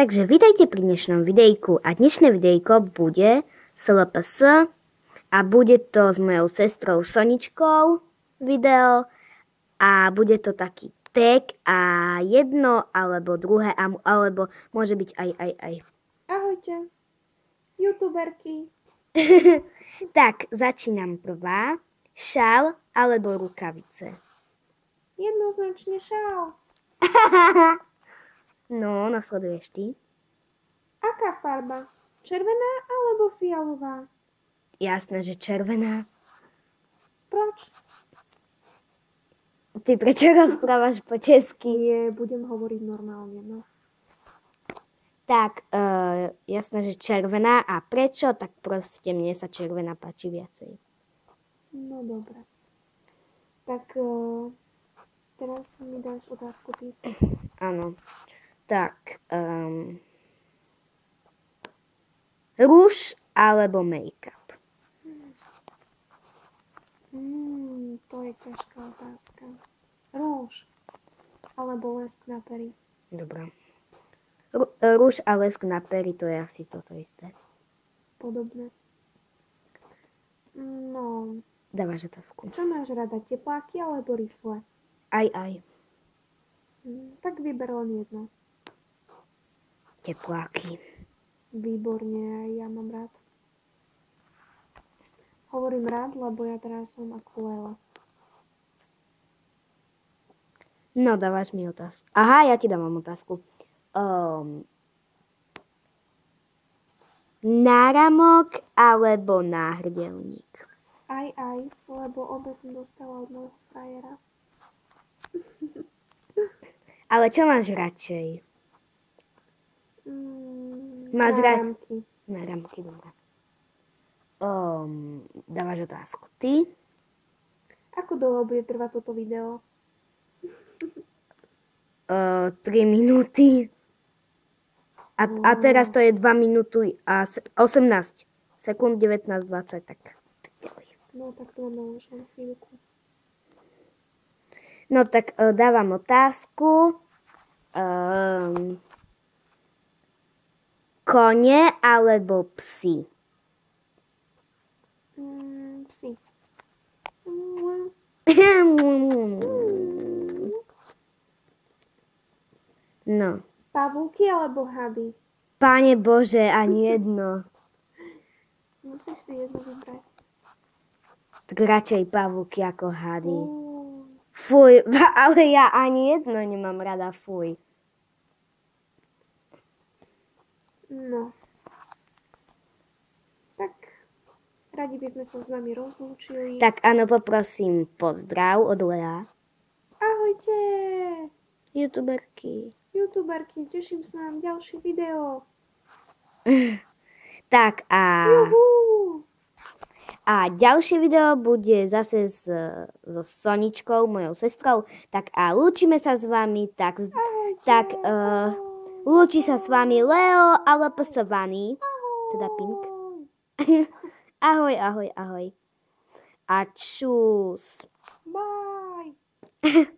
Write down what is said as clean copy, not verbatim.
Takže vítajte pri dnešnom videjku a dnešné videjko bude SLPS a bude to s mojou sestrou Soničkou video a bude to taký tag a jedno alebo druhé alebo môže byť aj. Ahojte, youtuberky. Tak, začínam prvá. Šál alebo rukavice? Jednoznačne šál. No, nasleduješ ty. Aká farba? Červená alebo fialová? Jasné, že červená. Proč? Ty prečo rozprávaš po česky? Nie, budem hovoriť normálne, no. Tak, jasné, že červená. A prečo? Tak proste mne sa červená páči viacej. No dobre. Tak teraz mi dáš otázku ty. Áno. Tak, rúž alebo make-up? To je ťažká otázka. Rúž alebo lesk na pery. Dobrá. Rúž a lesk na pery, to je asi toto isté. Podobné. No, Dávaš otázku. čo máš rada, tepláky alebo rifle? Aj. Tak vyber len jedno. Tepláky. Výborne, aj ja mám rád. Hovorím rád, lebo ja teraz som ako Lela. No, dávaš mi otázku. Aha, ja ti dávam otázku. Náramok alebo náhrdelník? Aj, lebo obe som dostala od môjho frajera. Ale čo máš radšej? Máš náramky. Náramky, dobré. Dávaš otázku ty? Ako dlho bude trvať toto video? 3 minúty. A teraz to je 2 minúty a 18 sekúnd, 19, 20, tak ďalej. No tak to máme už len chvíľku. No tak dávam otázku. Kone alebo psi? Psi. No. Pavúky alebo hady? Pane Bože, ani jedno. Musíš si jedno vybrať. Tak radšej pavúky ako hady. Fuj, ale ja ani jedno nemám rada, fuj. No. Tak, radi by sme sa s vami rozlúčili. Tak áno, poprosím pozdrav od Lea. Ahojte! Youtuberky. Teším sa na ďalšie video. Tak Juhu! a ďalšie video bude zase so Soničkou, mojou sestrou. Tak a lúčime sa s vami. Lúči sa s vami Leo a LPS-vaný. Teda Pink. Ahoj. A čus. Bye!